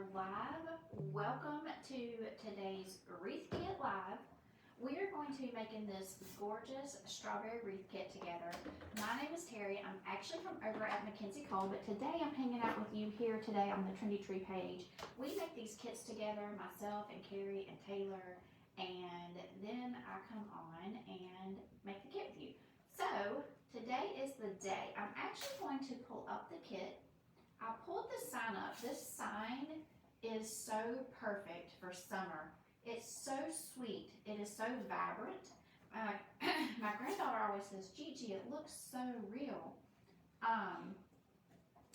are live. Welcome to today's Wreath Kit Live. We are going to be making this gorgeous strawberry wreath kit together. My name is Teri. I'm actually from over at McKenzie Cole, but today I'm hanging out with you here today on the Trendy Tree page. We make these kits together, myself and Carrie and Taylor, and then I come on and make the kit with you. So today is the day. I'm actually going to pull up the kit. I pulled the sign up. This sign is so perfect for summer. It's so sweet. It is so vibrant. My granddaughter always says, Gigi, it looks so real.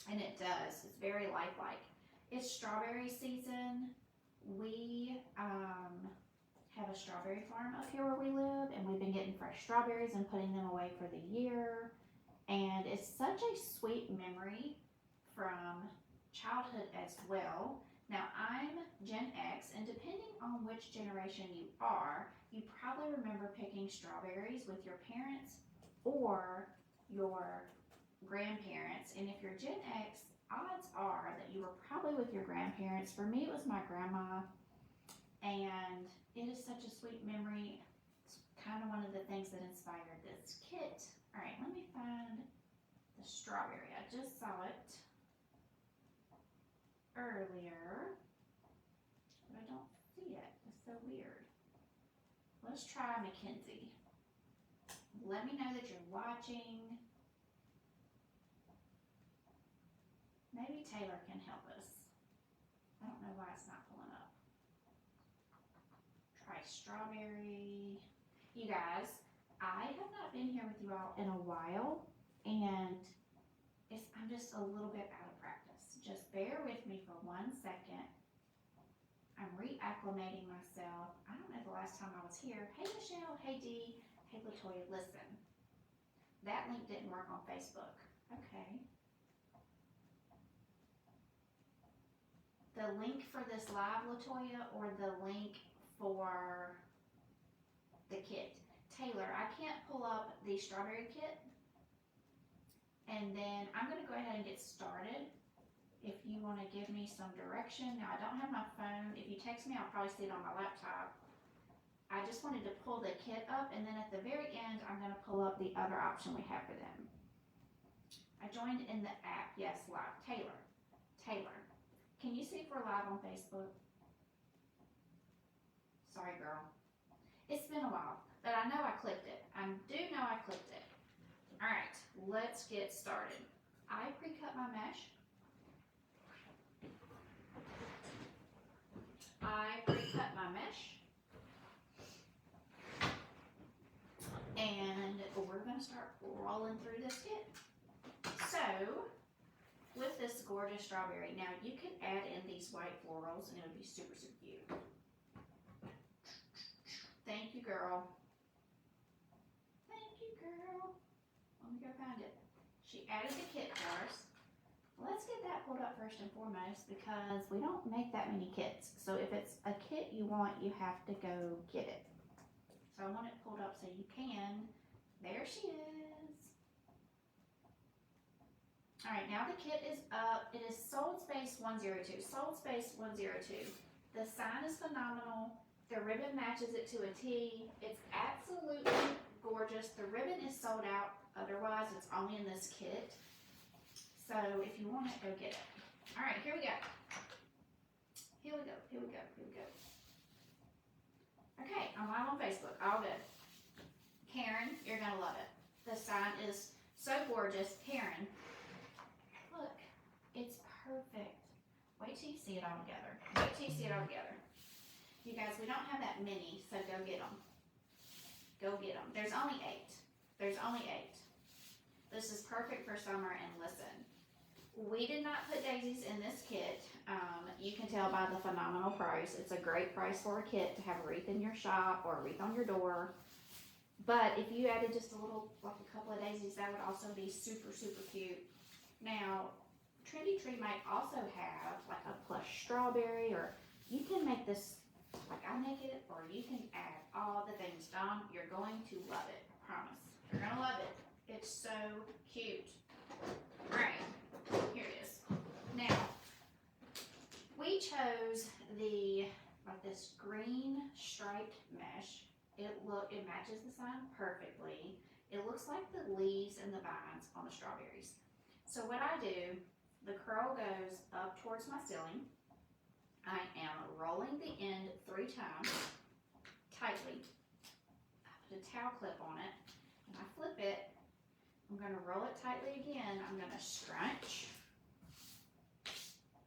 And it does. It's very lifelike. It's strawberry season. We have a strawberry farm up here where we live, and we've been getting fresh strawberries and putting them away for the year. And it's such a sweet memory from childhood as well. Now I'm Gen X, and depending on which generation you are, you probably remember picking strawberries with your parents or your grandparents. And if you're Gen X, odds are that you were probably with your grandparents. For me, it was my grandma, and it is such a sweet memory. It's kind of one of the things that inspired this kit. All right, let me find the strawberry. I just saw it earlier, but I don't see it. It's so weird. Let's try McKenzie. Let me know that you're watching. Maybe Taylor can help us. I don't know why it's not pulling up. Try strawberry. You guys, I have not been here with you all in a while, and I'm just a little bit out of practice. Just bear with me for 1 second. I'm reacclimating myself. I don't know the last time I was here. Hey Michelle, hey Dee, hey Latoya, listen. That link didn't work on Facebook. Okay. The link for this live, Latoya, or the link for the kit? Taylor, I can't pull up the strawberry kit. And then I'm gonna go ahead and get started. If you want to give me some direction. Now I don't have my phone. If you text me, I'll probably see it on my laptop. I just wanted to pull the kit up, and then at the very end, I'm going to pull up the other option we have for them. I joined in the app. Yes, live. Taylor, can you see if we're live on Facebook? Sorry, girl. It's been a while, but I know I clicked it. I do know I clicked it. All right, let's get started. I pre-cut my mesh. I pre-cut my mesh, and we're going to start rolling through this kit. So, with this gorgeous strawberry, now you can add in these white florals, and it'll be super, super cute. Thank you, girl. Thank you, girl. Let me go find it. She added the kit for us. Let's get that pulled up first and foremost, because we don't make that many kits. So if it's a kit you want, you have to go get it. So I want it pulled up so you can. There she is. All right, now the kit is up. It is sold space 102. Sold space 102. The sign is phenomenal. The ribbon matches it to a T. It's absolutely gorgeous. The ribbon is sold out. Otherwise, it's only in this kit. So if you want it, go get it. All right, here we go. Here we go, here we go, here we go. Okay, I'm live on Facebook, all good. Karen, you're gonna love it. The sign is so gorgeous. Karen, look, it's perfect. Wait till you see it all together. Wait till you see it all together. You guys, we don't have that many, so go get them. Go get them. There's only 8. There's only 8. This is perfect for summer, and listen. We did not put daisies in this kit. You can tell by the phenomenal price. It's a great price for a kit to have a wreath in your shop or a wreath on your door. But if you added just a little, like a couple of daisies, that would also be super, super cute. Now, Trendy Tree might also have like a plush strawberry, or you can make this like I make it, or you can add all the things. Dawn, you're going to love it. I promise. You're going to love it. It's so cute. All right, here it is. Now, we we chose like this green striped mesh. It matches the sign perfectly. It looks like the leaves and the vines on the strawberries. So what I do, the curl goes up towards my ceiling. I am rolling the end 3 times tightly. I put a towel clip on it and I flip it. I'm going to roll it tightly again. I'm going to scrunch.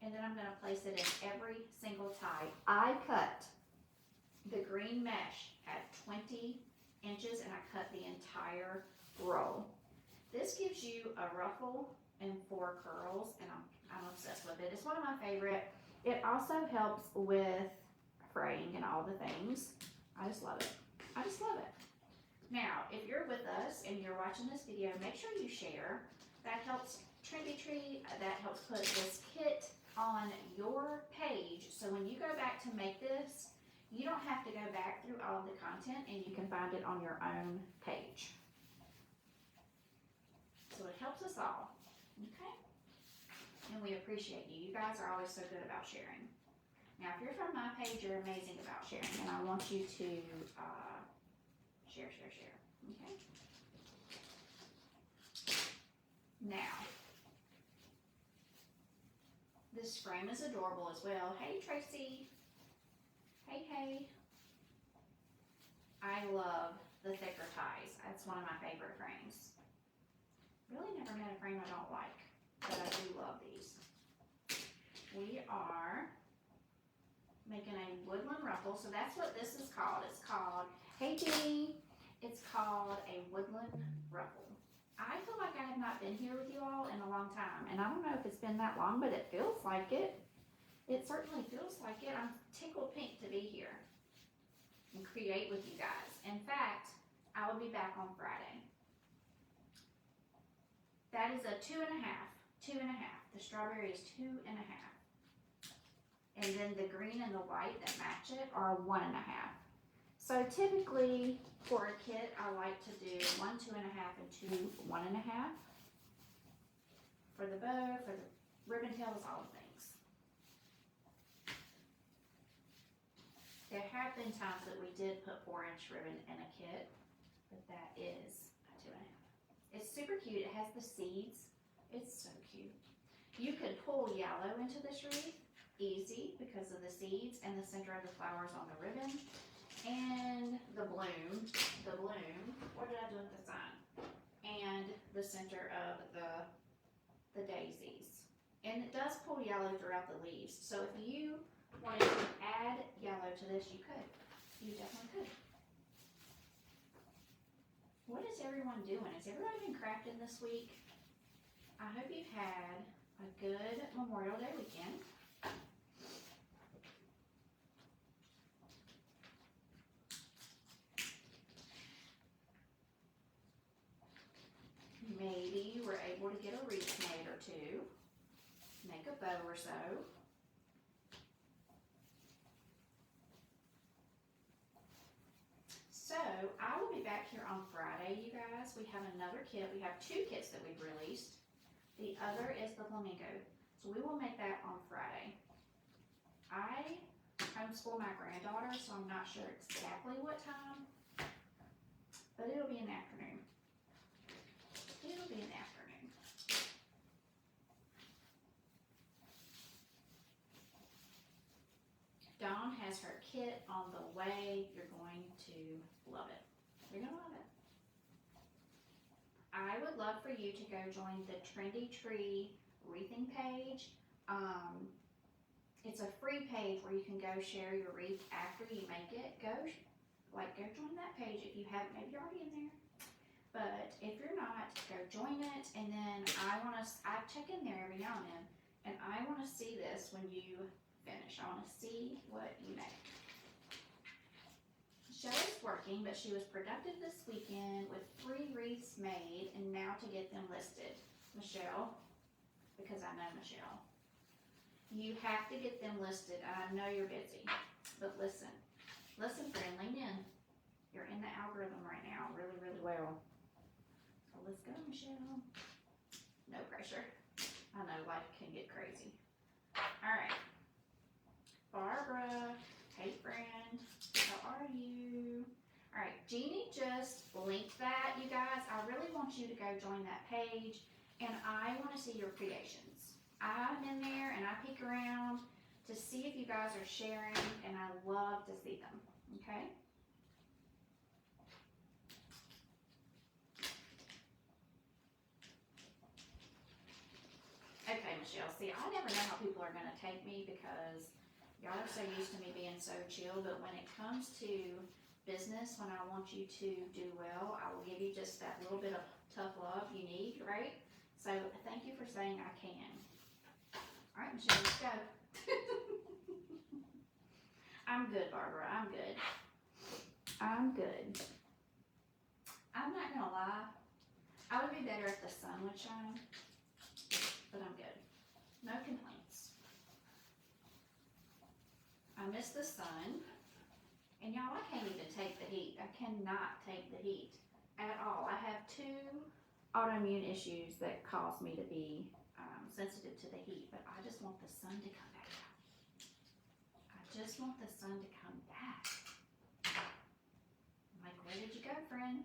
And then I'm going to place it in every single tie. I cut the green mesh at 20 inches and I cut the entire roll. This gives you a ruffle and 4 curls, and I'm obsessed with it. It's one of my favorite. It also helps with fraying and all the things. I just love it. I just love it. Now, if you're with us and you're watching this video, make sure you share. That helps Trendy Tree. That helps put this kit on your page. So when you go back to make this, you don't have to go back through all of the content and you can find it on your own page. So it helps us all, okay? And we appreciate you. You guys are always so good about sharing. Now, if you're from my page, you're amazing about sharing, and I want you to share, okay? Now, this frame is adorable as well. Hey, Tracy. Hey. I love the thicker ties. That's one of my favorite frames. Really never met a frame I don't like, but I do love these. We are making a woodland ruffle, so that's what this is called. It's called, hey Jeannie, it's called a woodland ruffle. I feel like I have not been here with you all in a long time, and I don't know if it's been that long, but it feels like it. It certainly feels like it. I'm tickled pink to be here and create with you guys. In fact, I will be back on Friday. That is a 2.5. The strawberry is 2.5. And then the green and the white that match it are 1.5. So typically for a kit, I like to do 1 2.5 and 2 1.5. For the bow, for the ribbon tails, all the things. There have been times that we did put 4-inch ribbon in a kit, but that is a 2.5. It's super cute. It has the seeds. It's so cute. You could pull yellow into this wreath, easy, because of the seeds and the center of the flowers on the ribbon. And the bloom, what did I do with the sign? And the center of the daisies. And it does pull yellow throughout the leaves. So if you wanted to add yellow to this, you could. You definitely could. What is everyone doing? Has everybody been crafting this week? I hope you've had a good Memorial Day weekend. Maybe you were able to get a wreath made or two. Make a bow or so. So, I will be back here on Friday, you guys. We have another kit. We have 2 kits that we've released. The other is the flamingo. So, we will make that on Friday. I homeschool my granddaughter, so I'm not sure exactly what time, but it'll be in the afternoon. It'll be in the afternoon. Dawn has her kit on the way. You're going to love it. You're going to love it. I would love for you to go join the Trendy Tree wreathing page. It's a free page where you can go share your wreath after you make it. Go join that page if you haven't. Maybe you're already in there. But if you're not, go join it. And then I check in there every now and then. And I want to see this when you finish. I want to see what you make. Shelley's working, but she was productive this weekend with 3 wreaths made and now to get them listed. Michelle, because I know Michelle. You have to get them listed. I know you're busy, but listen, friend, lean in. You're in the algorithm right now really, really well. So let's go, Michelle. No pressure. I know life can get crazy. All right. go join that page, and I want to see your creations. I'm in there and I peek around to see if you guys are sharing, and I love to see them, okay? Okay, Michelle, see, I never know how people are gonna take me because y'all are so used to me being so chill, but when it comes to business, when I want you to do well, I will give you just that little bit of tough love you need, right? So thank you for saying I can. All right, Michelle, let's go. I'm good, Barbara, I'm good. I'm good. I'm not gonna lie, I would be better if the sun would shine, but I'm good. No complaints. I miss the sun. And y'all, I can't even take the heat. I cannot take the heat at all. I have 2 autoimmune issues that cause me to be sensitive to the heat, but I just want the sun to come back out. I just want the sun to come back. I'm like, where did you go, friend?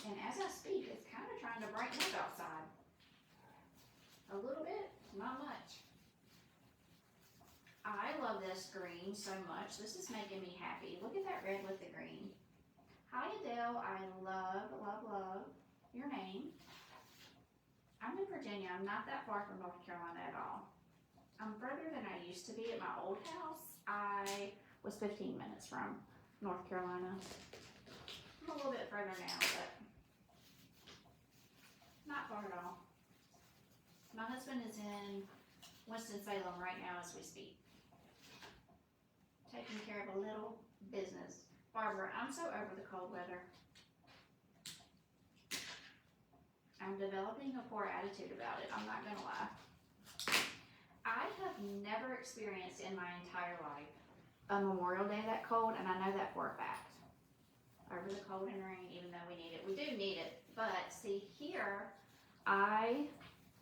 And as I speak, it's kind of trying to brighten up outside. A little bit, not much. I love this green so much. This is making me happy. Look at that red with the green. Hi, Adele. I love, love, love your name. I'm in Virginia. I'm not that far from North Carolina at all. I'm further than I used to be at my old house. I was 15 minutes from North Carolina. I'm a little bit further now, but not far at all. My husband is in Winston-Salem right now as we speak, taking care of a little business. Barbara, I'm so over the cold weather. I'm developing a poor attitude about it, I'm not gonna lie. I have never experienced in my entire life a Memorial Day that cold, and I know that for a fact. Over the cold and rain, even though we need it. We do need it, but see here, I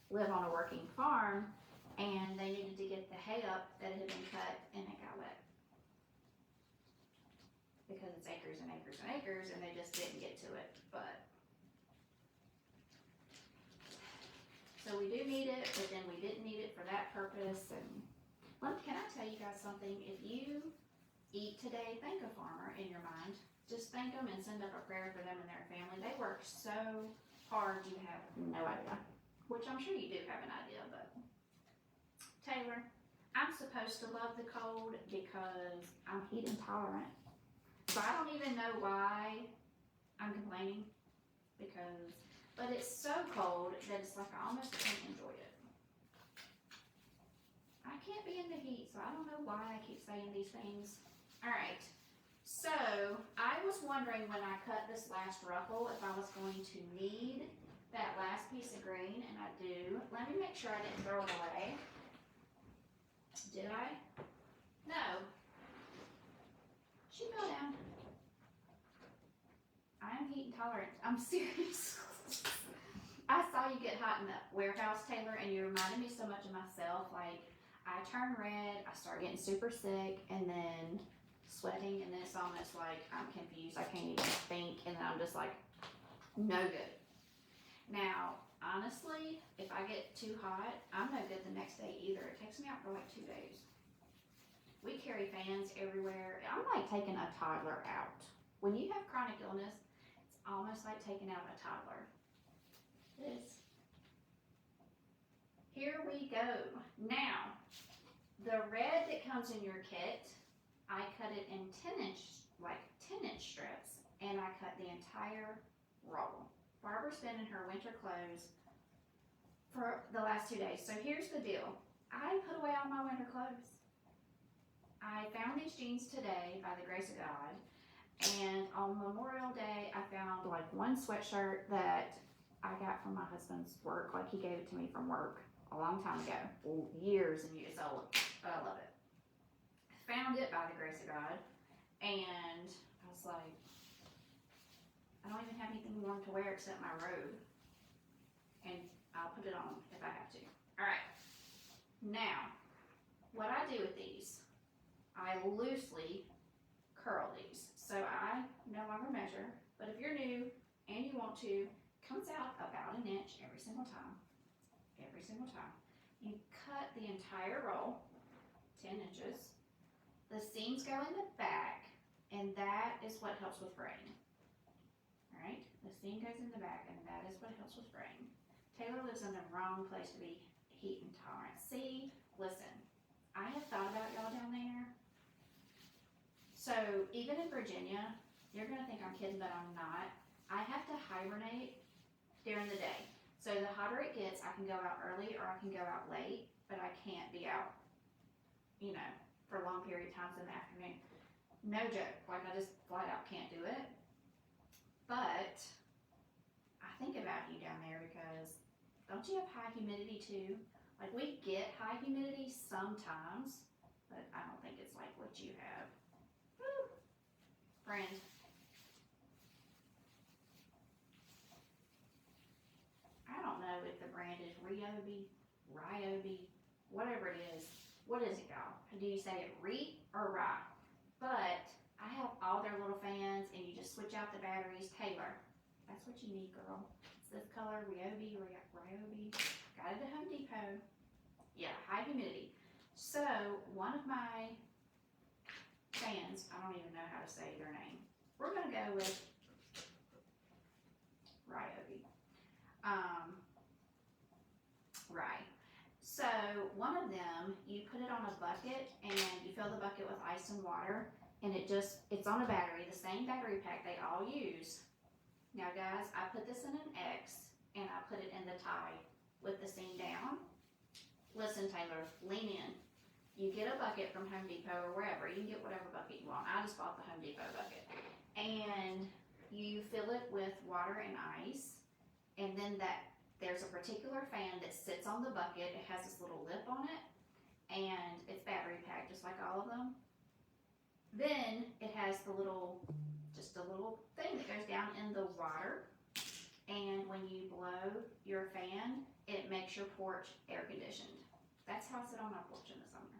live on a working farm, and they needed to get the hay up that had been cut, and it got wet. Because it's acres and acres and acres, and they just didn't get to it, but. So we do need it, but then we didn't need it for that purpose, and can I tell you guys something? If you eat today, thank a farmer in your mind. Just thank them and send up a prayer for them and their family. They work so hard, you have no idea. Which I'm sure you do have an idea, but. Taylor, I'm supposed to love the cold because I'm heat intolerant. So I don't even know why I'm complaining, but it's so cold that it's like I almost can't enjoy it. I can't be in the heat, so I don't know why I keep saying these things. All right, so I was wondering when I cut this last ruffle if I was going to need that last piece of green, and I do. Let me make sure I didn't throw it away. Did I? No. She fell down. I am heat intolerant. I'm serious. I saw you get hot in the warehouse, Taylor, and you reminded me so much of myself. Like, I turn red, I start getting super sick, and then sweating, and then it's almost like I'm confused. I can't even think, and then I'm just like, no good. Now, honestly, if I get too hot, I'm no good the next day either. It takes me out for like 2 days. We carry fans everywhere. I'm like taking a toddler out. When you have chronic illness, it's almost like taking out a toddler. It is. Here we go. Now, the red that comes in your kit, I cut it in 10-inch strips, and I cut the entire roll. Barbara's been in her winter clothes for the last 2 days. So here's the deal. I put away all my winter clothes. I found these jeans today by the grace of God. And on Memorial Day, I found like one sweatshirt that I got from my husband's work. Like, he gave it to me from work a long time ago. Years and years old. But I love it. Found it by the grace of God. And I was like, I don't even have anything warm to wear except my robe. And I'll put it on if I have to. Alright. Now, what I do with these, I loosely curl these. So I no longer measure, but if you're new and you want to, comes out about an inch every single time. Every single time. You cut the entire roll, 10 inches. The seams go in the back, and that is what helps with fraying. Alright, the seam goes in the back, and that is what helps with fraying. Taylor lives in the wrong place to be heat intolerant. See, listen, I have thought about y'all down there. So, even in Virginia, you're going to think I'm kidding, but I'm not. I have to hibernate during the day. So the hotter it gets, I can go out early or I can go out late, but I can't be out, you know, for long period of times in the afternoon. No joke, like I just flat out can't do it. But I think about you down there because don't you have high humidity too? Like we get high humidity sometimes, but I don't think it's like what you have. Woo. Friend. I don't know if the brand is Ryobi, whatever it is. What is it, y'all? Do you say it Re or Rye? But I have all their little fans, and you just switch out the batteries. Taylor, that's what you need, girl. It's this color, Ryobi. Got it at Home Depot. Yeah, high humidity. So, one of my fans, I don't even know how to say their name. We're going to go with Ryobi. Rye. So one of them, you put it on a bucket and you fill the bucket with ice and water, and it's on a battery, the same battery pack they all use. Now guys, I put this in an X and I put it in the tie with the seam down. Listen, Taylor, lean in. You get a bucket from Home Depot or wherever, you can get whatever bucket you want. I just bought the Home Depot bucket. And you fill it with water and ice. And then there's a particular fan that sits on the bucket. It has this little lip on it, and it's battery packed just like all of them. Then it has just a little thing that goes down in the water, and when you blow your fan, it makes your porch air conditioned. That's how I sit on my porch in the summer.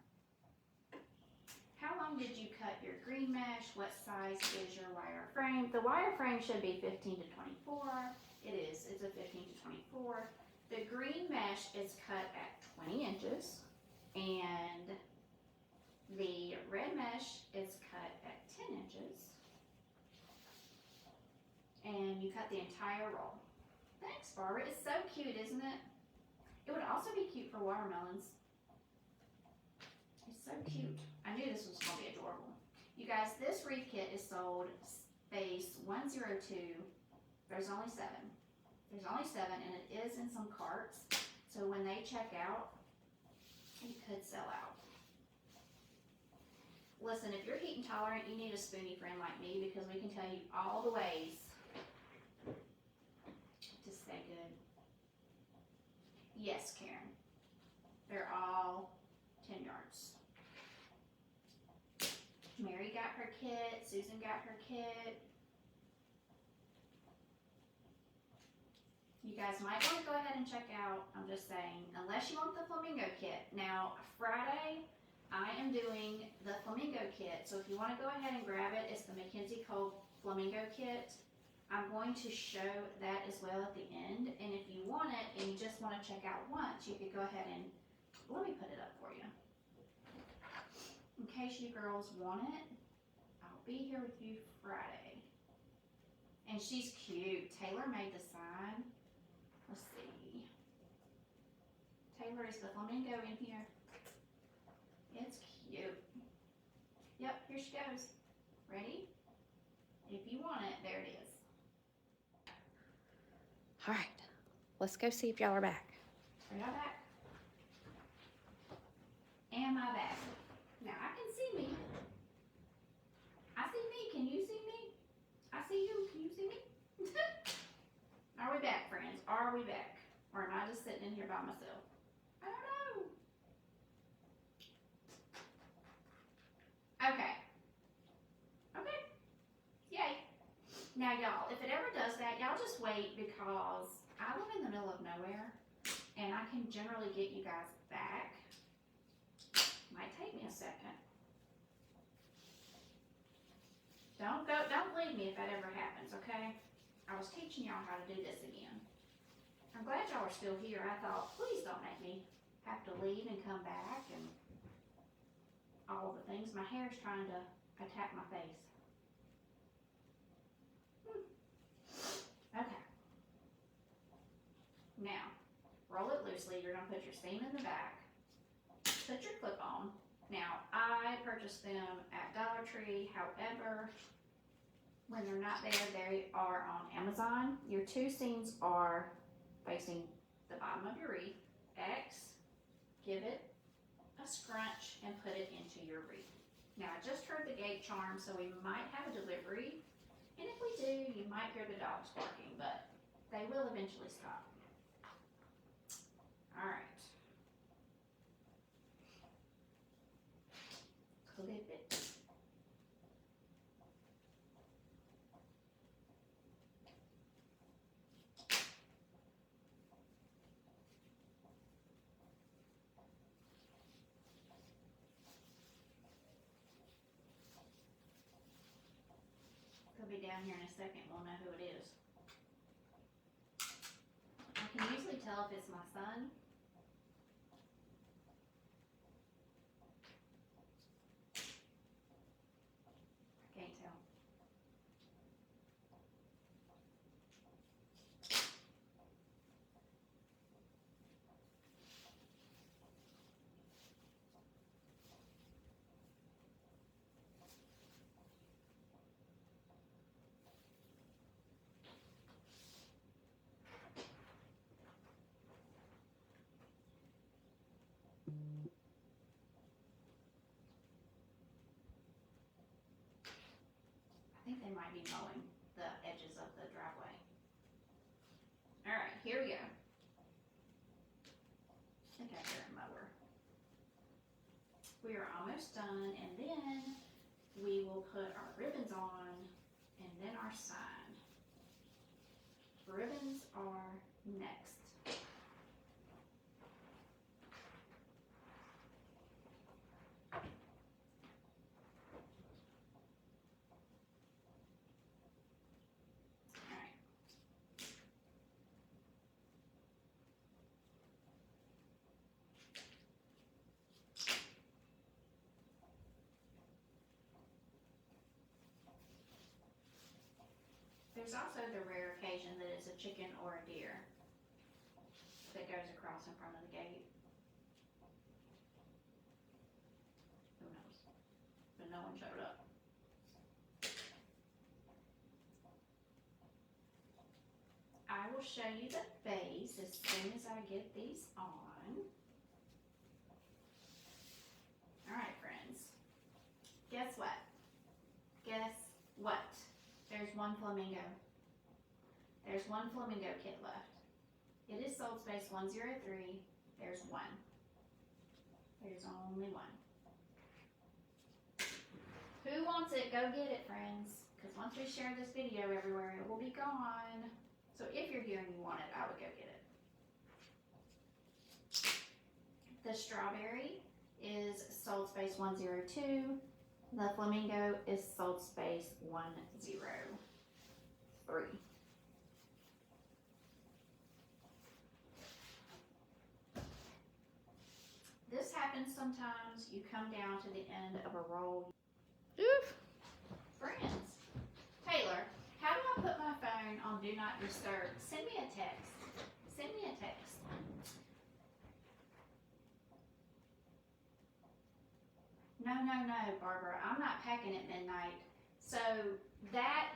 How long did you cut your green mesh? What size is your wire frame? The wire frame should be 15 to 24. It is. It's a 15 to 24. The green mesh is cut at 20 inches. And the red mesh is cut at 10 inches. And you cut the entire roll. Thanks, Barbara. It's so cute, isn't it? It would also be cute for watermelons. It's so cute. I knew this was going to be adorable. You guys, this wreath kit is sold space 102. There's only 7. There's only 7, and it is in some carts. So when they check out, it could sell out. Listen, if you're heat intolerant, you need a spoony friend like me because we can tell you all the ways to stay good. Yes, Karen. They're all 10 yards. Mary got her kit. Susan got her kit. You guys might want to go ahead and check out, I'm just saying, unless you want the flamingo kit. Now, Friday, I am doing the flamingo kit. So if you want to go ahead and grab it, it's the McKenzie Cole flamingo kit. I'm going to show that as well at the end. And if you want it and you just want to check out once, you could go ahead and, let me put it up for you. In case you girls want it, I'll be here with you Friday. And she's cute. Taylor made the sign. Let's see. Taylor, is the flamingo in here? It's cute. Yep, here she goes. Ready? If you want it, there it is. All right, let's go see if y'all are back. Are y'all back? Am I back? Now I can see me. I see me. Can you see me? I see you. Can you see me? Are we back, friends? Are we back? Or am I just sitting in here by myself? I don't know. Okay. Okay. Yay. Now, y'all, if it ever does that, y'all just wait because I live in the middle of nowhere and I can generally get you guys back. Might take me a second. Don't leave me if that ever happens, okay? I was teaching y'all how to do this again. I'm glad y'all are still here. I thought, please don't make me have to leave and come back and all the things. My hair's trying to attack my face. Okay. Now, roll it loosely. You're going to put your seam in the back. Put your clip on. Now, I purchased them at Dollar Tree. However, when they're not there, they are on Amazon. Your two seams are facing the bottom of your wreath. X, give it a scrunch and put it into your wreath. Now, I just heard the gate charm, so we might have a delivery. And if we do, you might hear the dogs barking, but they will eventually stop. All right. Clip it. He'll be down here in a second. We'll know who it is. I can usually tell if it's my son. I can't tell. I think they might be mowing the edges of the driveway. All right, here we go. I think I hear a mower. We are almost done, and then we will put our ribbons on, and then our sign. Ribbons are next. There's also the rare occasion that it's a chicken or a deer that goes across in front of the gate. Who knows? But no one showed up. I will show you the base as soon as I get these on. Alright, friends. Guess what? Guess what? There's one flamingo. There's one flamingo kit left. It is sold space 103. There's one. There's only one. Who wants it? Go get it, friends. Because once we share this video everywhere, it will be gone. So if you're here and you want it, I would go get it. The strawberry is sold space 102. The flamingo is sold space 103. This happens sometimes. You come down to the end of a roll. Oof. Friends, Taylor, how do I put my phone on Do Not Disturb? Send me a text. Send me a text. No, Barbara, I'm not packing at midnight. So that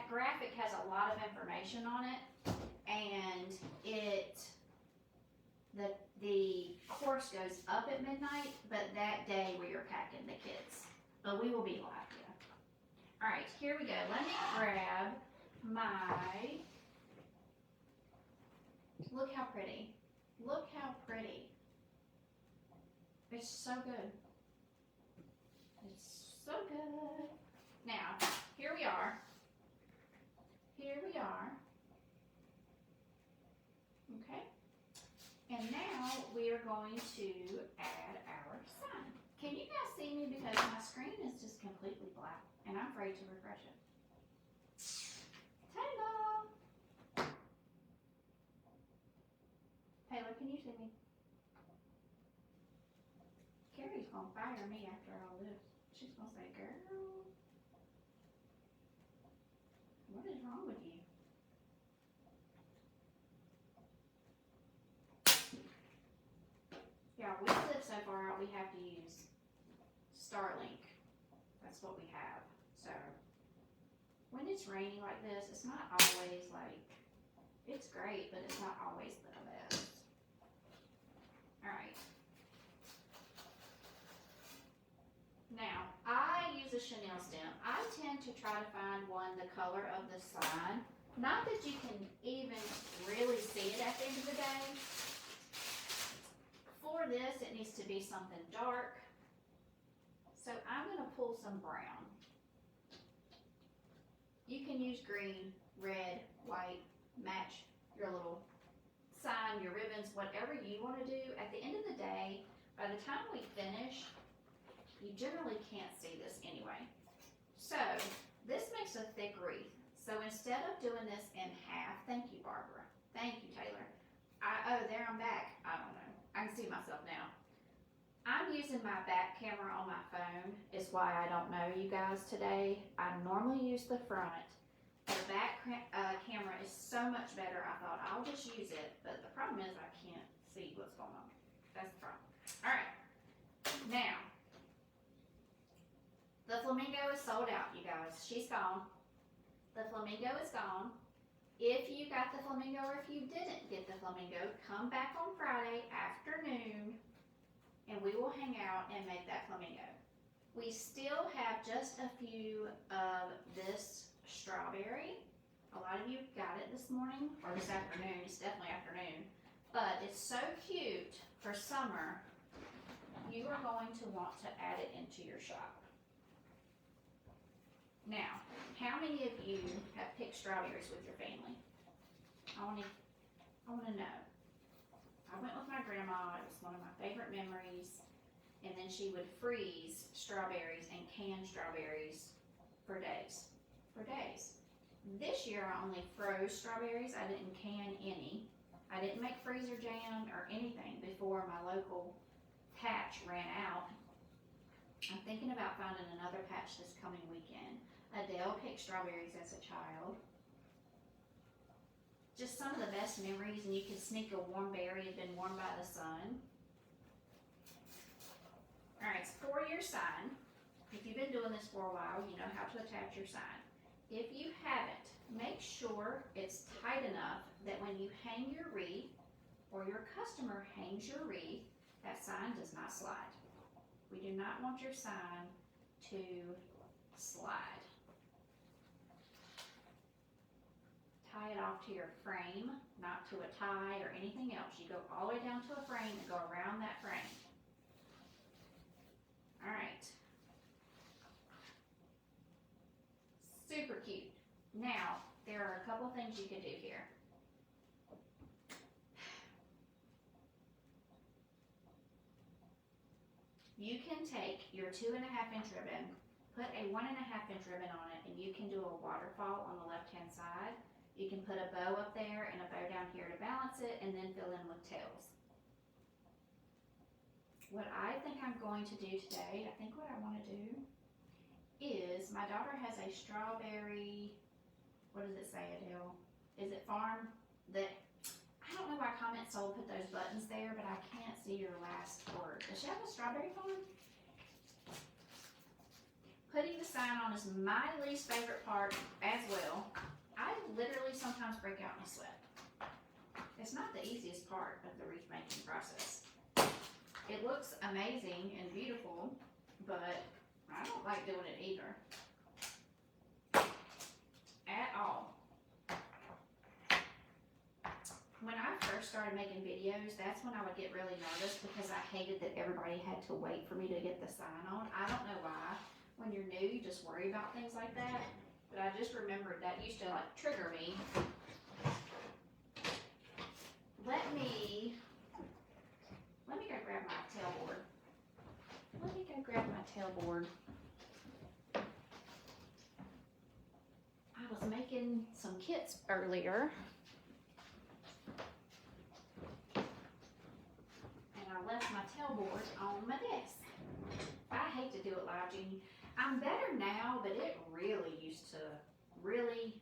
graphic has a lot of information on it, and the course goes up at midnight, but that day we are packing the kids. But we will be live, yeah. All right, here we go. Let me grab my, look how pretty. Look how pretty. It's so good. It's so good. Now, here we are. Here we are. Okay. And now we are going to add our sign. Can you guys see me? Because my screen is just completely black and I'm afraid to refresh it. Taylor! can you see me? Carrie's gonna fire me after all this. She's gonna say, girl, what is wrong with you? Yeah, we live so far out, we have to use Starlink. That's what we have. So, when it's raining like this, it's not always like, it's great, but it's not always the best. Alright. Now, I use a chenille stem. I tend to try to find one the color of the sign. Not that you can even really see it at the end of the day. For this, it needs to be something dark. So I'm going to pull some brown. You can use green, red, white, match your little sign, your ribbons, whatever you want to do. At the end of the day, by the time we finish, you generally can't see this anyway. So this makes a thick wreath. So instead of doing this in half, thank you, Barbara. Thank you, Taylor. Oh, there I'm back. I don't know. I can see myself now. I'm using my back camera on my phone, is why I don't know you guys today. I normally use the front. The back camera is so much better, I thought I'll just use it, but the problem is I can't see what's going on. That's the problem. Alright, now, the flamingo is sold out, you guys. She's gone. The flamingo is gone. If you got the flamingo or if you didn't get the flamingo, come back on Friday afternoon and we will hang out and make that flamingo. We still have just a few of this strawberry. A lot of you got it this morning or this afternoon. It's definitely afternoon. But it's so cute for summer. You are going to want to add it into your shop. Now, how many of you have picked strawberries with your family? I want to know. I went with my grandma. It was one of my favorite memories. And then she would freeze strawberries and can strawberries for days. For days. This year I only froze strawberries. I didn't can any. I didn't make freezer jam or anything before my local patch ran out. I'm thinking about finding another patch this coming weekend. Adele picked strawberries as a child. Just some of the best memories, and you can sneak a warm berry, had been warmed by the sun. Alright, it's for your sign. If you've been doing this for a while, you know how to attach your sign. If you haven't, make sure it's tight enough that when you hang your wreath, or your customer hangs your wreath, that sign does not slide. We do not want your sign to slide. Tie it off to your frame, not to a tie or anything else. You go all the way down to a frame and go around that frame. Alright. Super cute. Now, there are a couple things you could do here. You can take your 2.5 inch ribbon, put a 1.5 inch ribbon on it, and you can do a waterfall on the left hand side. You can put a bow up there and a bow down here to balance it, and then fill in with tails. What I think I'm going to do today, I think what I want to do is, my daughter has a strawberry, what does it say, Adele? Is it farm? That, I don't know why Comment Soul put those buttons there, but I can't see your last word. Does she have a strawberry farm? Putting the sign on is my least favorite part as well. I literally sometimes break out in a sweat. It's not the easiest part of the wreath making process. It looks amazing and beautiful, but I don't like doing it either. At all. When I first started making videos, that's when I would get really nervous because I hated that everybody had to wait for me to get the sign on. I don't know why. When you're new, you just worry about things like that. But I just remembered that used to like trigger me. Let me go grab my tailboard. Let me go grab my tailboard. I was making some kits earlier. I left my tailboard on my desk. I hate to do it live, Jeannie. I'm better now, but it really used to really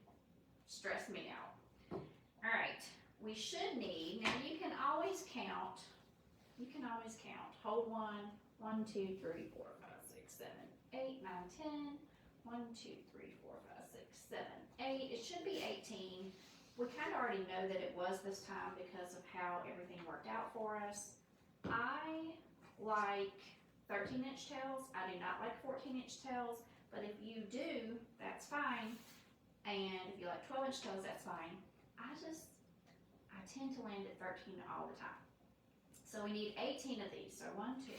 stress me out. All right, we should need, now you can always count. Hold 1, 1, 2, 3, 4, 5, 6, 7, 8, 9, 10. 1, 2, 3, 4, 5, 6, 7, 8. It should be 18. We kind of already know that it was this time because of how everything worked out for us. I like 13-inch tails. I do not like 14-inch tails, but if you do, that's fine. And if you like 12-inch tails, that's fine. I tend to land at 13 all the time. So we need 18 of these. So 1, 2.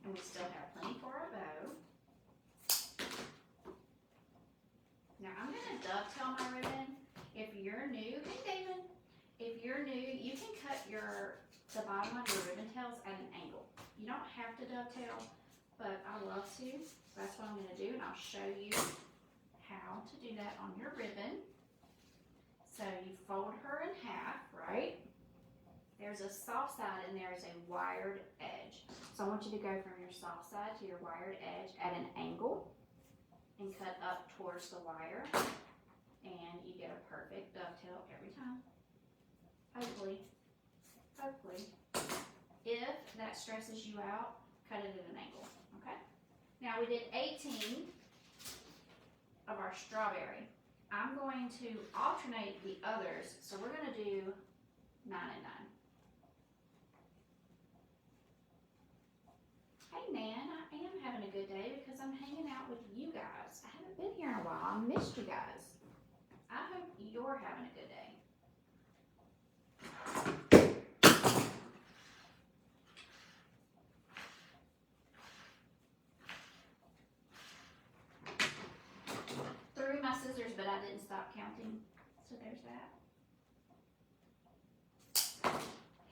And we still have plenty for our bow. Now I'm going to dovetail my ribbon. If you're new, hey Damon, if you're new, you can cut the bottom of your ribbon tails at an angle. You don't have to dovetail, but I love to. So that's what I'm going to do, and I'll show you how to do that on your ribbon. So you fold her in half, right? There's a soft side and there is a wired edge. So I want you to go from your soft side to your wired edge at an angle and cut up towards the wire, and you get a perfect dovetail every time. Hopefully. If that stresses you out, cut it at an angle, okay? Now we did 18 of our strawberry. I'm going to alternate the others, so we're going to do 9 and 9. Hey Nan, I am having a good day because I'm hanging out with you guys. I haven't been here in a while. I missed you guys. I hope you're having a good day. Threw my scissors, but I didn't stop counting. So there's that.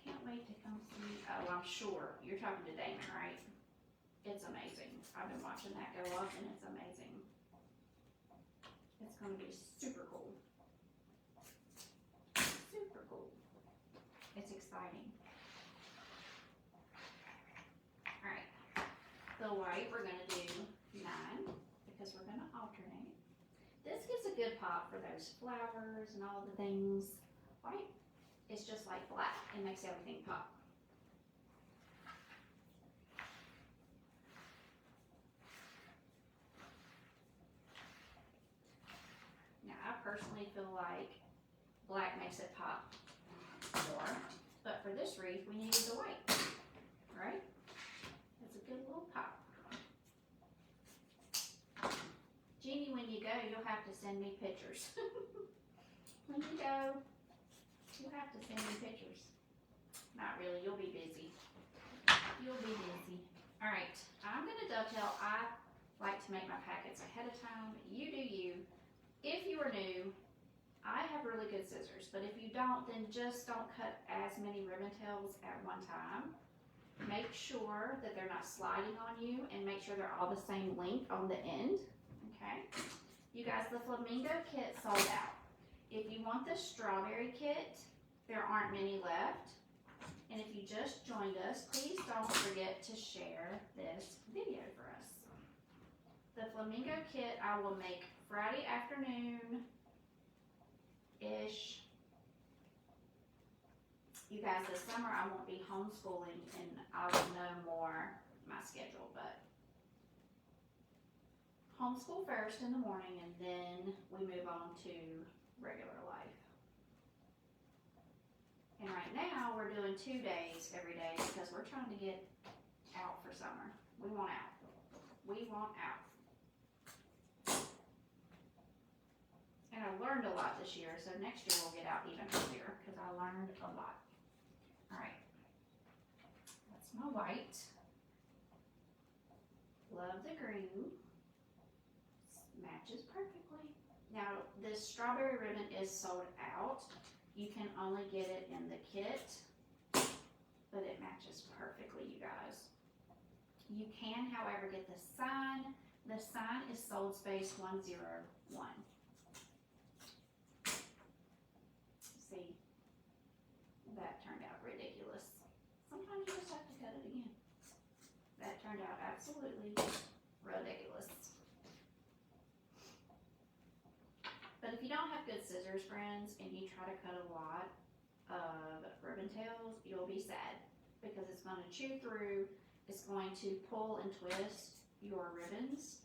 Can't wait to come see. Oh, I'm sure you're talking to Damon, right? It's amazing. I've been watching that go up, and it's amazing. It's going to be super cool. Super cool. It's exciting. All right. The white, we're going to do 9 because we're going to alternate. This gives a good pop for those flowers and all the things. White is just like black. It makes everything pop. Now, I personally feel like black makes it pop more, but for this wreath, we needed the white, right? It's a good little pop. Jeannie, when you go, you'll have to send me pictures. When you go, you'll have to send me pictures. Not really, you'll be busy. You'll be busy. All right, I'm gonna dovetail. I like to make my packets ahead of time. You do you. If you are new, I have really good scissors, but if you don't, then just don't cut as many ribbon tails at one time. Make sure that they're not sliding on you, and make sure they're all the same length on the end, okay? You guys, the flamingo kit sold out. If you want the strawberry kit, there aren't many left. And if you just joined us, please don't forget to share this video for us. The flamingo kit I will make Friday afternoon-ish. You guys, this summer I won't be homeschooling and I will know more my schedule, but homeschool first in the morning and then we move on to regular life. And right now we're doing 2 days every day because we're trying to get out for summer. We want out. We want out. And I learned a lot this year, so next year we'll get out even earlier because I learned a lot. All right, that's my white. Love the green. Matches perfectly. Now, this strawberry ribbon is sold out. You can only get it in the kit, but it matches perfectly, you guys. You can, however, get the sign. The sign is sold space 101. See, that turned out ridiculous. Sometimes you just have to cut it again. That turned out absolutely ridiculous. But if you don't have good scissors, friends, and you try to cut a lot of ribbon tails, you'll be sad because it's going to chew through, it's going to pull and twist your ribbons,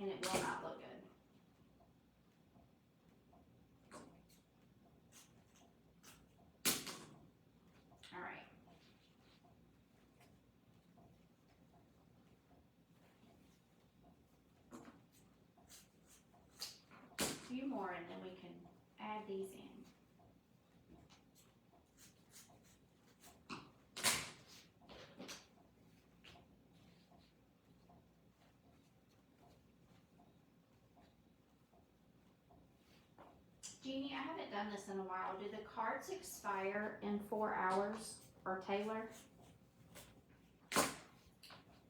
and it will not look good. All right. A few more, and then we can add these in. Jeannie, I haven't done this in a while. Do the cards expire in 4 hours? Or Taylor?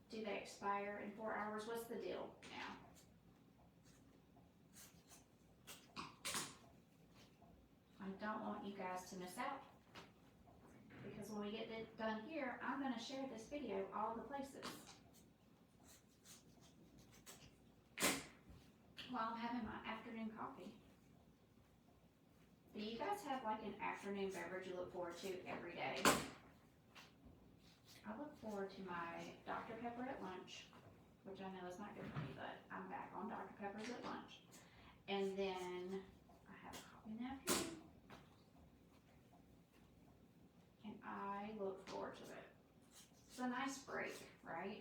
Do they expire in 4 hours? What's the deal now? I don't want you guys to miss out. Because when we get it done here, I'm going to share this video all the places. While I'm having my afternoon coffee. Do you guys have like an afternoon beverage you look forward to every day? I look forward to my Dr. Pepper at lunch, which I know is not good for me, but I'm back on Dr. Pepper's at lunch. And then I have a coffee napkin. And I look forward to it. It's a nice break, right?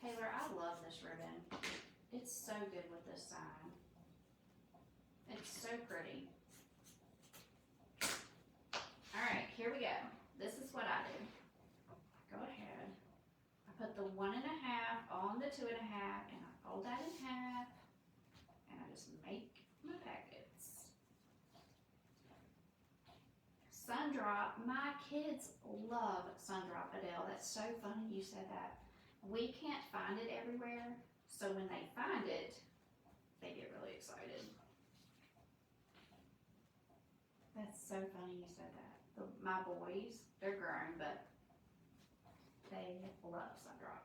Taylor, I love this ribbon. It's so good with this sign. It's so pretty. All right, here we go. This is what I do. Go ahead. I put the 1.5 on the 2.5, and I fold that in half, and I just make my packets. Sundrop. My kids love Sundrop, Adele. That's so funny you said that. We can't find it everywhere, so when they find it, they get really excited. That's so funny you said that. My boys, they're grown, but they love Sundrop.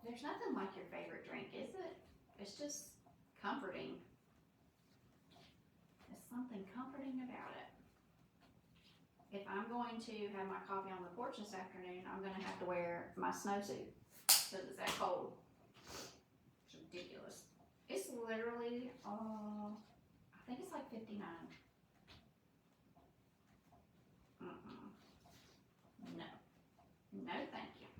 There's nothing like your favorite drink, is it? It's just comforting. There's something comforting about it. If I'm going to have my coffee on the porch this afternoon, I'm going to have to wear my snowsuit because it's that cold. It's ridiculous. It's literally, I think it's like 59. No. No, thank you.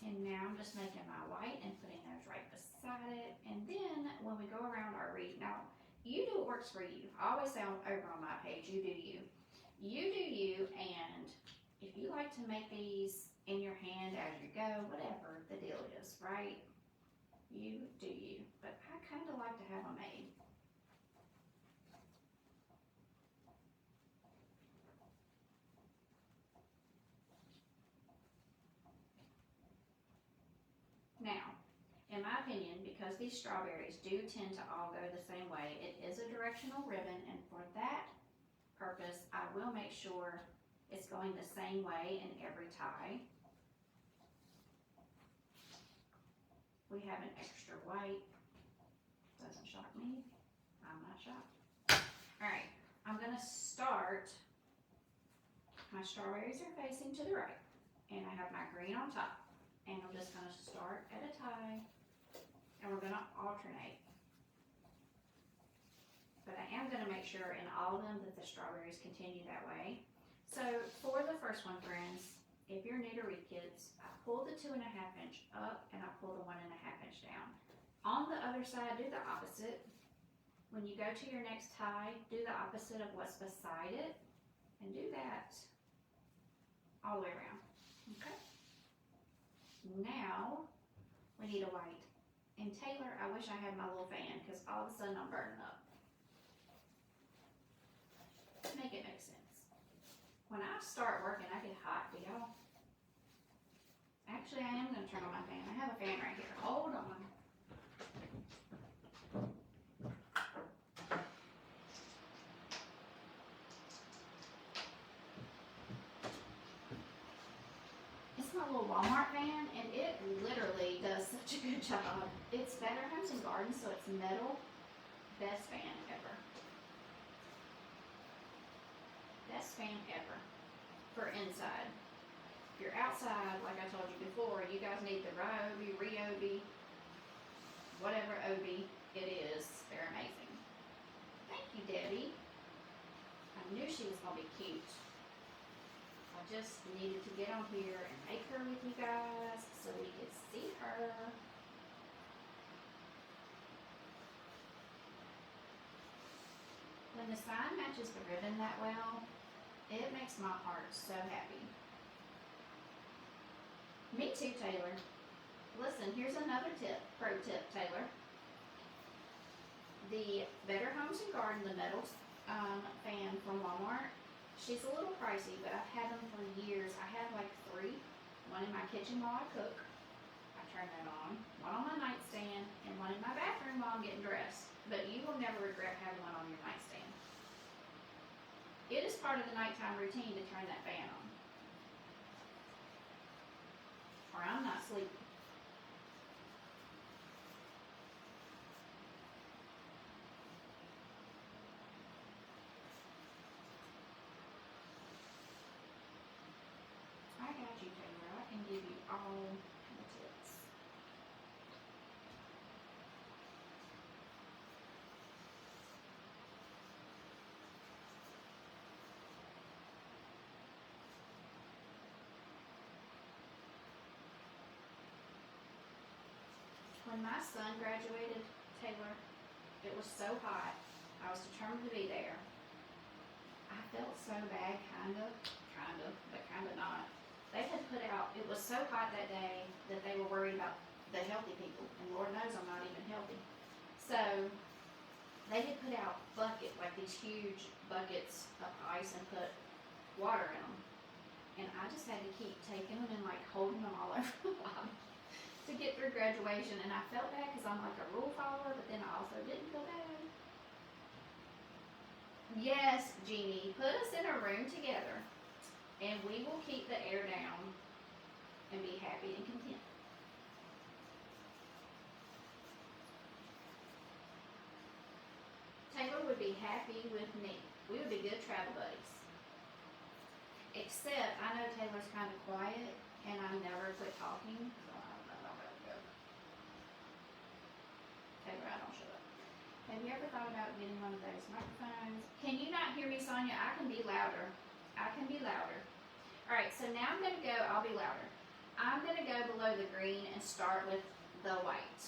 And now I'm just making my white and putting those right beside it. And then when we go around our wreath, now, you do what works for you. I always say over on my page, you do you. You do you, and if you like to make these in your hand as you go, whatever the deal is, right? You do you. But I kind of like to have them made. Now, in my opinion, because these strawberries do tend to all go the same way, it is a directional ribbon, and for that purpose, I will make sure it's going the same way in every tie. We have an extra white. Doesn't shock me. I'm not shocked. All right, I'm gonna start. My strawberries are facing to the right, and I have my green on top. And I'm just gonna start at a tie, and we're gonna alternate. But I am gonna make sure in all of them that the strawberries continue that way. So for the first one, friends, if you're new to wreath kits, I pull the 2.5 inch up and I pull the 1.5 inch down. On the other side, do the opposite. When you go to your next tie, do the opposite of what's beside it. And do that all the way around, okay? Now, we need a white. And Taylor, I wish I had my little fan, because all of a sudden I'm burning up. Make it make sense. When I start working, I get hot, do y'all? Actually, I am going to turn on my fan. I have a fan right here. Hold on. It's my little Walmart fan, and it literally does such a good job. It's Better Homes and Gardens, so it's metal. Best fan ever. Best fan ever for inside. If you're outside, like I told you before, you guys need the Ryobi, Ryobi, whatever Obi it is. They're amazing. Thank you, Debbie. I knew she was going to be cute. I just needed to get on here and make her with you guys so we could see her. When the sign matches the ribbon that well, it makes my heart so happy. Me too, Taylor. Listen, here's another tip, pro tip, Taylor. The Better Homes and Garden, the metal fan from Walmart, she's a little pricey, but I've had them for years. I have like 3. One in my kitchen while I cook. I turn that on. One on my nightstand, and one in my bathroom while I'm getting dressed. But you will never regret having one on your nightstand. It is part of the nighttime routine to turn that fan on. Or I'm not sleeping. I got you, Taylor. I can give you all the tips. When my son graduated, Taylor, it was so hot. I was determined to be there. I felt so bad, kind of, but kind of not. They had put out, it was so hot that day that they were worried about the healthy people, and Lord knows I'm not even healthy. So, they had put out like these huge buckets of ice and put water in them. And I just had to keep taking them and like holding them all over the bottom to get through graduation, and I felt bad because I'm like a rule follower, but then I also didn't feel bad. Yes, Jeannie, put us in a room together, and we will keep the air down and be happy and content. Taylor would be happy with me. We would be good travel buddies. Except, I know Taylor's kind of quiet, and I never quit talking. Taylor, I don't shut up. Have you ever thought about getting one of those microphones? Can you not hear me, Sonia? I can be louder. I can be louder. Alright, so now I'm going to go, I'll be louder. I'm going to go below the green and start with the white.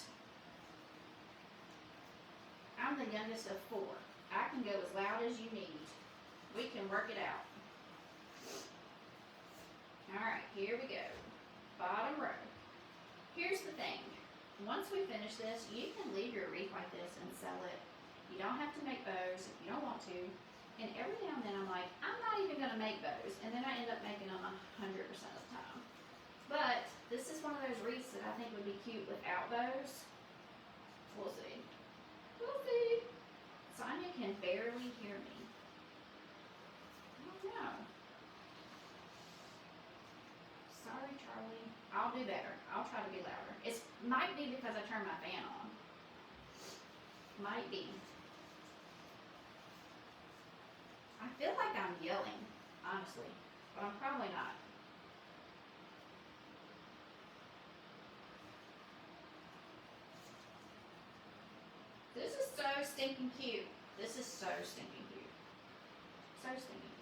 I'm the youngest of 4. I can go as loud as you need. We can work it out. Alright, here we go. Bottom row. Here's the thing. Once we finish this, you can leave your wreath like this and sell it. You don't have to make bows if you don't want to. And every now and then I'm like, I'm not even going to make bows. And then I end up making them 100% of the time. But this is one of those wreaths that I think would be cute without bows. We'll see. We'll see. Sonia can barely hear me. I don't know. Sorry, Charlie. I'll do better. I'll try to be louder. It might be because I turned my fan on. Might be. I feel like I'm yelling, honestly, but I'm probably not. This is so stinking cute. This is so stinking cute. So stinking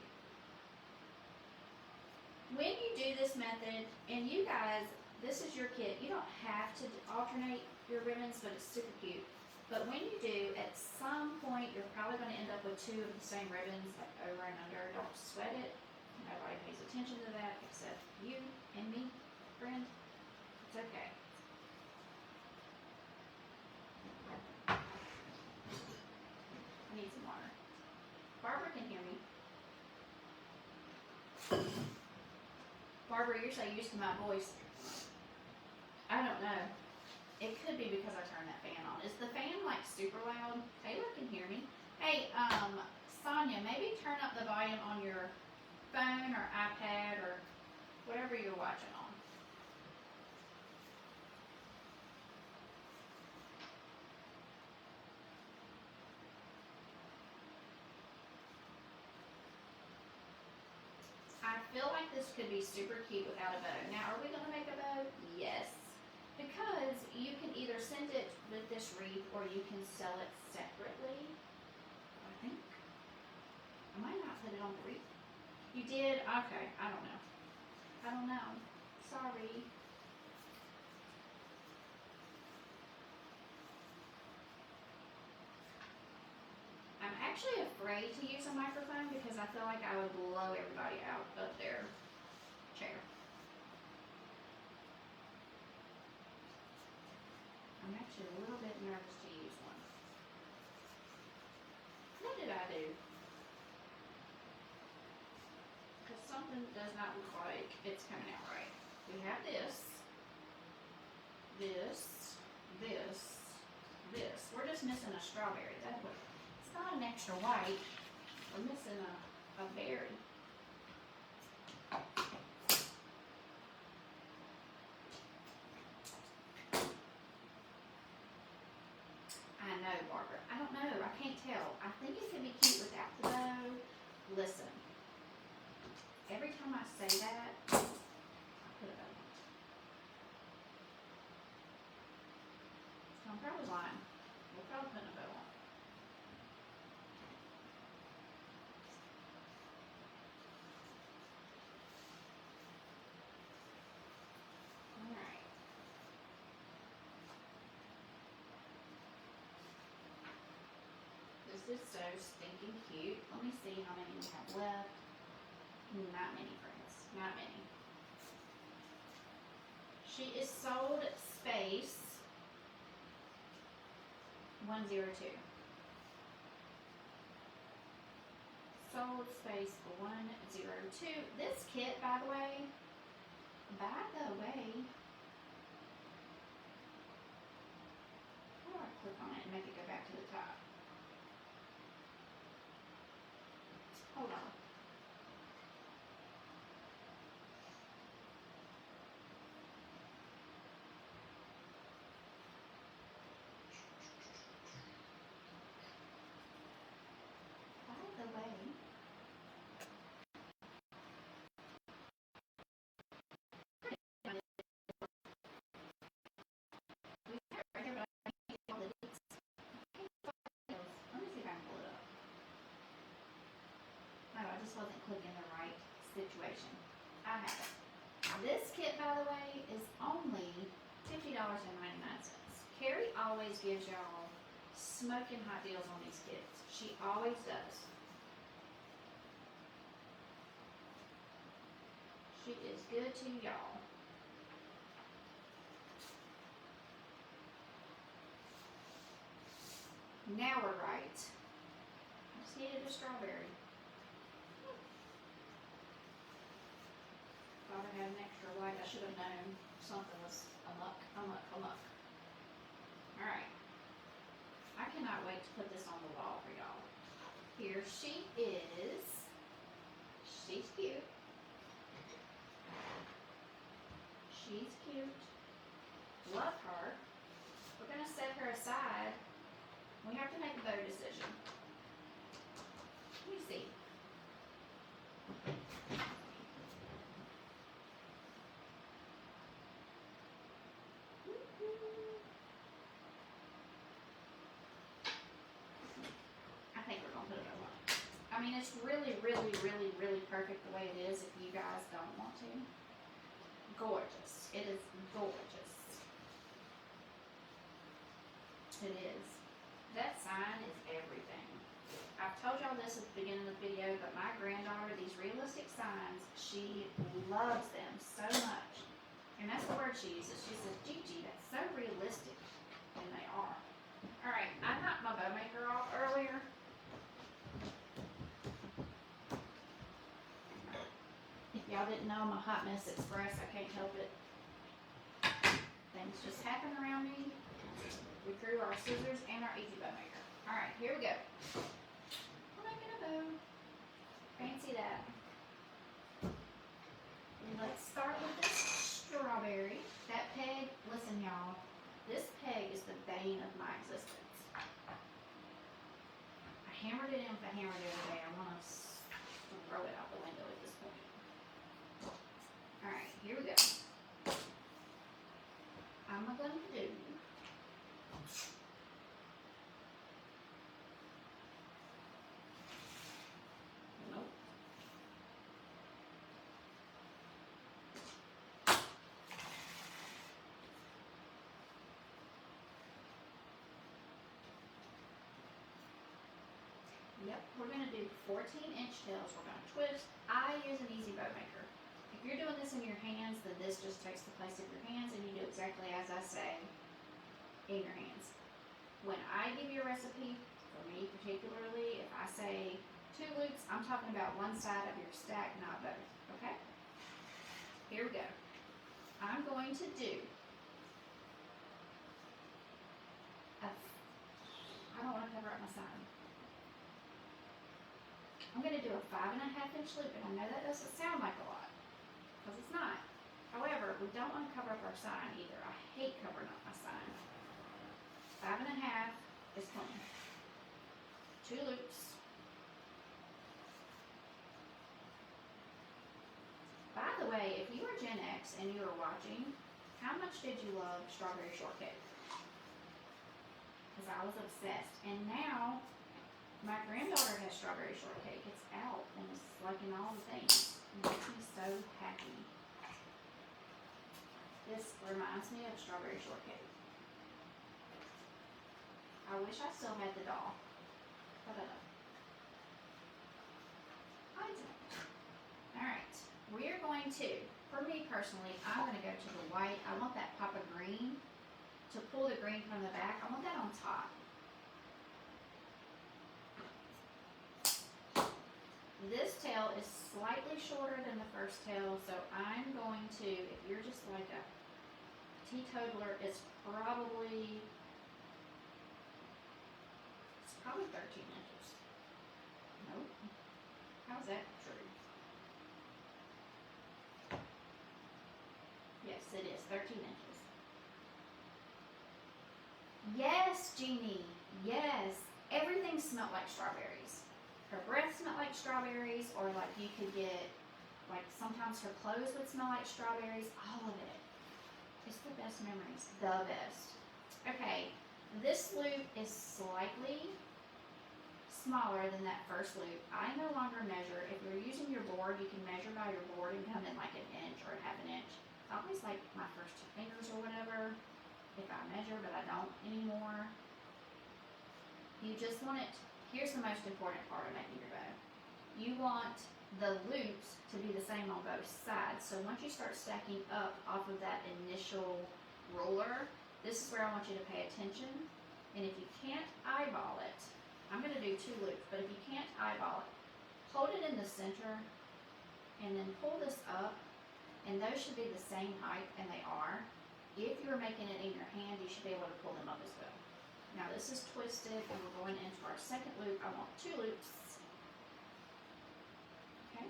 cute. When you do this method, and you guys, this is your kit. You don't have to alternate your ribbons, but it's super cute. But when you do, at some point, you're probably going to end up with two of the same ribbons, like over and under. Don't sweat it. Nobody pays attention to that except you and me, friend. It's okay. I need some water. Barbara can hear me. Barbara, you're so used to my voice. I don't know. It could be because I turned that fan on. Is the fan like super loud? Taylor can hear me. Hey, Sonia, maybe turn up the volume on your phone or iPad or whatever you're watching on. I feel like this could be super cute without a bow. Now, are we going to make a bow? Yes. Because you can either send it with this wreath or you can sell it separately. I think. I might not put it on the wreath. You did? Okay. I don't know. I don't know. Sorry. I'm actually afraid to use a microphone because I feel like I would blow everybody out of their chair. I'm actually a little bit nervous to use one. What did I do? Because something does not look like it's coming out right. We have this, this, this, this. We're just missing a strawberry. That's what. It's not an extra white. We're missing a berry. I know, Barbara. I don't know. I can't tell. I think it could be cute without the bow. Listen. Every time I say that, I put a bow on. I'm probably lying. We're probably putting a bow on. Alright. This is so stinking cute. Let me see how many we have left. Not many, friends. Not many. She is sold space 102. Sold space 102. This kit, by the way, how do I click on it and make it go back to the top? Hold on. By the way, wasn't clicking the right situation. I have it. This kit, by the way, is only $50.99. Carrie always gives y'all smoking hot deals on these kits. She always does. She is good to y'all. Now we're right. I just needed a strawberry. Thought I had an extra white. I should have known something was amok. Alright. I cannot wait to put this on the wall for y'all. Here she is. She's cute. She's cute. Love her. We're going to set her aside. We have to make a bow decision. Let me see. I think we're going to put a bow on. I mean, it's really perfect the way it is if you guys don't want to. Gorgeous. It is gorgeous. It is. sign is everything. I've told y'all this at the beginning of the video, but my granddaughter, these realistic signs, she loves them so much. And that's the word she uses. She says, Gigi, that's so realistic. And they are. Alright, I knocked my bow maker off earlier. If y'all didn't know, I'm a hot mess express. I can't help it. Things just happen around me. We threw our scissors and our easy bow maker. Alright, here we go. We're making a bow. Fancy that. Let's start with this strawberry. That peg, listen y'all, this peg is the bane of my existence. I hammered it in with a hammer the other day. I want to throw it out the window at this point. Alright, here we go. I'm going to do Yep, we're going to do 14-inch tails. We're going to twist. I use an easy bow maker. If you're doing this in your hands, then this just takes the place of your hands and you do exactly as I say in your hands. When I give you a recipe, for me particularly, if I say 2 loops, I'm talking about one side of your stack, not both, okay? Here we go. I'm going to do I don't want to cover up my sign. I'm going to do a 5.5-inch loop, and I know that doesn't sound like a lot, because it's not. However, we don't want to cover up our sign either. I hate covering up my sign. 5.5 is clean. 2 loops. By the way, if you are Gen X and you are watching, how much did you love strawberry shortcake? Because I was obsessed. And now, my granddaughter has strawberry shortcake. It's out and it's like in all the things. It makes me so happy. This reminds me of strawberry shortcake. I wish I still had the doll, but I don't. I don't. Alright, we're going to, for me personally, I'm going to go to the white. I want that pop of green. To pull the green from the back, I want that on top. This tail is slightly shorter than the first tail, so I'm going to, if you're just like a teetotaler, it's probably 13 inches. Nope. How's that true? Yes, it is 13 inches. Yes, Jeannie. Yes. Everything smelled like strawberries. Her breath smelled like strawberries, or like you could get, like sometimes her clothes would smell like strawberries. All of it. It's the best memories. The best. Okay, this loop is slightly smaller than that first loop. I no longer measure. If you're using your board, you can measure by your board and come in like 1 inch or 1/2 inch. I always like my first 2 fingers or whatever if I measure, but I don't anymore. You just want it. Here's the most important part of making your bow. You want the loops to be the same on both sides. So once you start stacking up off of that initial ruler, this is where I want you to pay attention. And if you can't eyeball it, I'm going to do 2 loops, but if you can't eyeball it, hold it in the center and then pull this up, and those should be the same height, and they are. If you're making it in your hand, you should be able to pull them up as well. Now this is twisted, and we're going into our second loop. I want 2 loops. Okay.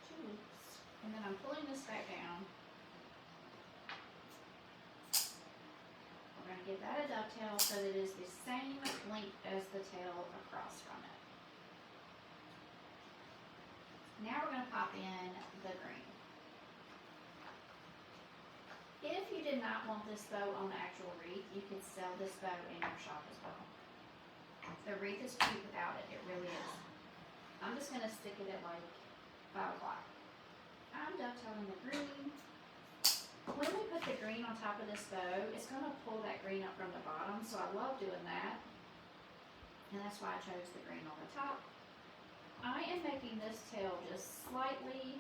2 loops. And then I'm pulling this back down. We're going to give that a dovetail so that it is the same length as the tail across from it. Now we're going to pop in the green. If you did not want this bow on the actual wreath, you could sell this bow in your shop as well. The wreath is cute without it. It really is. I'm just going to stick it at like 5 o'clock. I'm dovetailing the green. When we put the green on top of this bow, it's going to pull that green up from the bottom, so I love doing that. And that's why I chose the green on the top. I am making this tail just slightly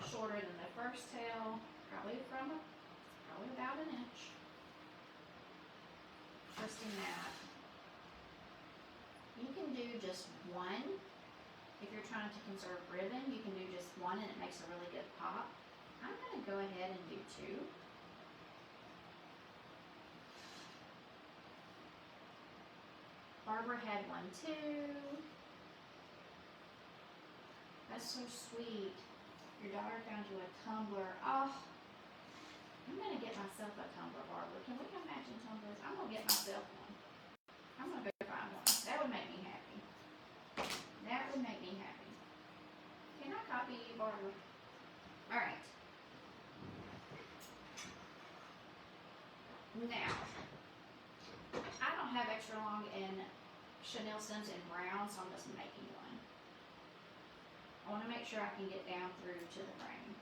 shorter than the first tail, probably about an inch. Just in that. You can do just one. If you're trying to conserve ribbon, you can do just one and it makes a really good pop. I'm going to go ahead and do two. Barbara had one too. That's so sweet. Your daughter found you a tumbler. Oh, I'm going to get myself a tumbler, Barbara. Can we have matching tumblers? I'm going to get myself one. I'm going to go find one. That would make me happy. That would make me happy. Can I copy you, Barbara? Alright. Now, I don't have extra long and chenille stems in brown, so I'm just making one. I want to make sure I can get down through to the frame.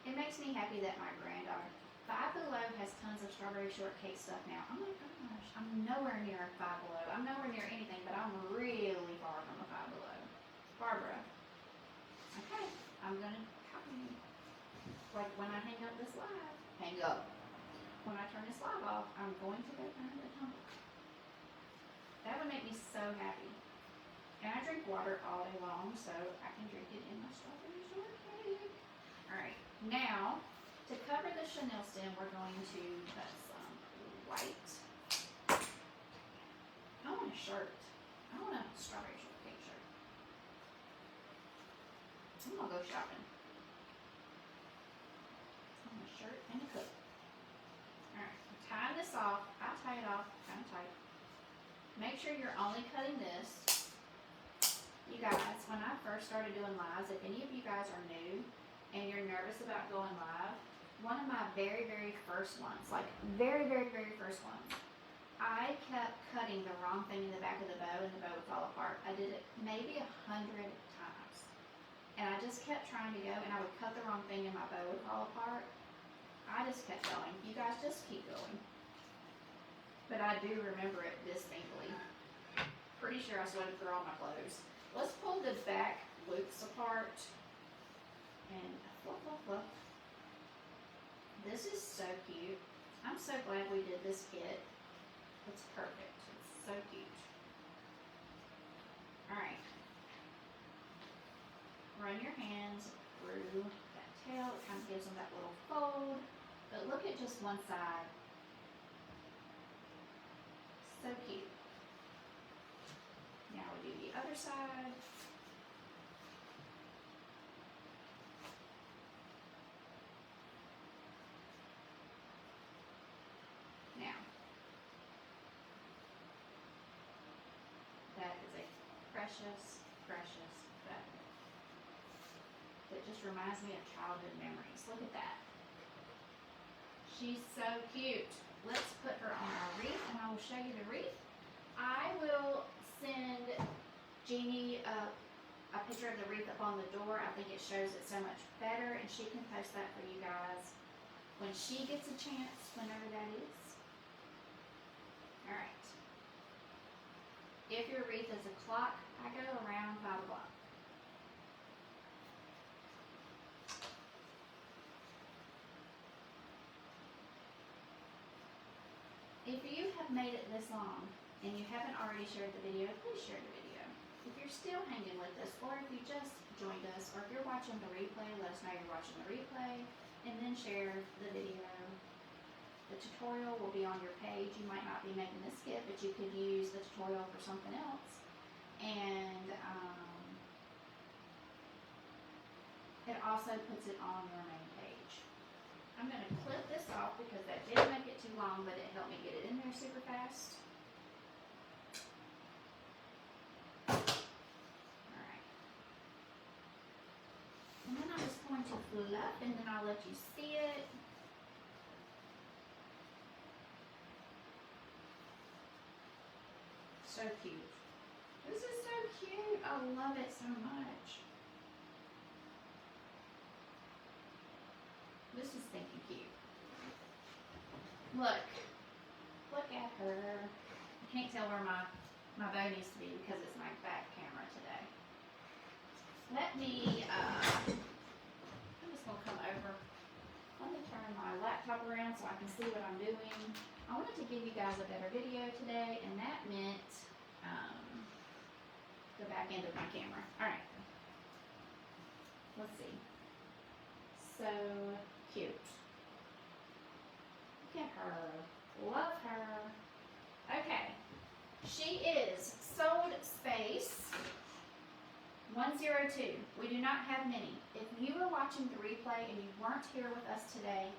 It makes me happy that my granddaughter, Five Below, has tons of strawberry shortcake stuff now. Oh my gosh, I'm nowhere near Five Below. I'm nowhere near anything, but I'm really far from a Five Below. Barbara. Okay, I'm gonna copy you. Like when I hang up this live. Hang up. When I turn this live off, I'm going to go find a tumbler. That would make me so happy. And I drink water all day long, so I can drink it in my strawberry shortcake. Alright, now, to cover the chenille stem, we're going to put some white. I want a shirt. I want a strawberry shortcake shirt. I'm gonna go shopping. I want a shirt and a coat. Alright, tie this off. I'll tie it off kind of tight. Make sure you're only cutting this. You guys, when I first started doing lives, if any of you guys are new and you're nervous about going live, one of my very, very first ones, like very, very, very first ones, I kept cutting the wrong thing in the back of the bow and the bow would fall apart. I did it maybe 100 times. And I just kept trying to go and I would cut the wrong thing and my bow would fall apart. I just kept going. You guys just keep going. But I do remember it distinctly. Pretty sure I sweated through all my clothes. Let's pull the back loops apart and fluff, fluff, fluff. This is so cute. I'm so glad we did this kit. It's perfect. It's so cute. Alright. Run your hands through that tail. It kind of gives them that little fold. But look at just one side. So cute. Now we do the other side. Now, that is a precious, precious feather. It just reminds me of childhood memories. Look at that. She's so cute. Let's put her on our wreath and I will show you the wreath. I will send Jeannie a picture of the wreath up on the door. I think it shows it so much better and she can post that for you guys when she gets a chance, whenever that is. Alright. If your wreath is a clock, I go around 5 o'clock. If you have made it this long and you haven't already shared the video, please share the video. If you're still hanging with us, or if you just joined us, or if you're watching the replay, let us know you're watching the replay, and then share the video. The tutorial will be on your page. You might not be making this kit, but you could use the tutorial for something else. And it also puts it on your main page. I'm going to clip this off because that didn't make it too long, but it helped me get it in there super fast. Alright. And then I'm just going to fluff and then I'll let you see it. So cute. This is so cute. I love it so much. Look. Look at her. I can't tell where my bow needs to be because it's my back camera today. Let me, I'm just going to come over. Let me turn my laptop around so I can see what I'm doing. I wanted to give you guys a better video today, and that meant the back end of my camera. Alright. Let's see. So cute. Look at her. Love her. Okay. She is Sold Space 102. We do not have many. If you are watching the replay and you weren't here with us today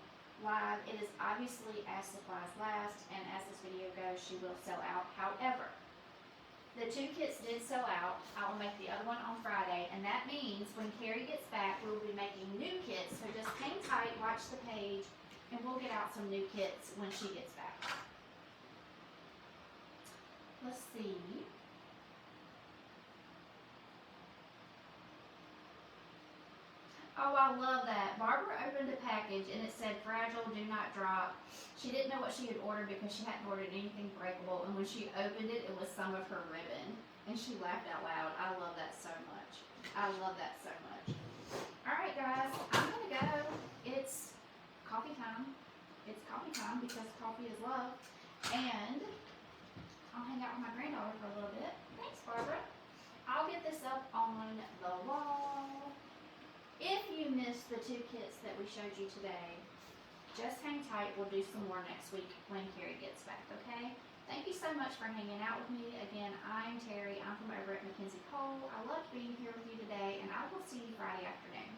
live, it is obviously as supplies last, and as this video goes, she will sell out. However, the 2 kits did sell out. I will make the other one on Friday, and that means when Teri gets back, we will be making new kits. So just hang tight, watch the page, and we'll get out some new kits when she gets back. Let's see. Oh, I love that. Barbara opened a package and it said fragile, do not drop. She didn't know what she had ordered because she hadn't ordered anything breakable, and when she opened it, it was some of her ribbon. And she laughed out loud. I love that so much. I love that so much. Alright guys, I'm gonna go. It's coffee time. It's coffee time because coffee is love. And I'll hang out with my granddaughter for a little bit. Thanks, Barbara. I'll get this up on the wall. If you missed the 2 kits that we showed you today, just hang tight. We'll do some more next week when Teri gets back, okay? Thank you so much for hanging out with me. Again, I'm Teri. I'm from over at McKenzie Cole. I loved being here with you today, and I will see you Friday afternoon.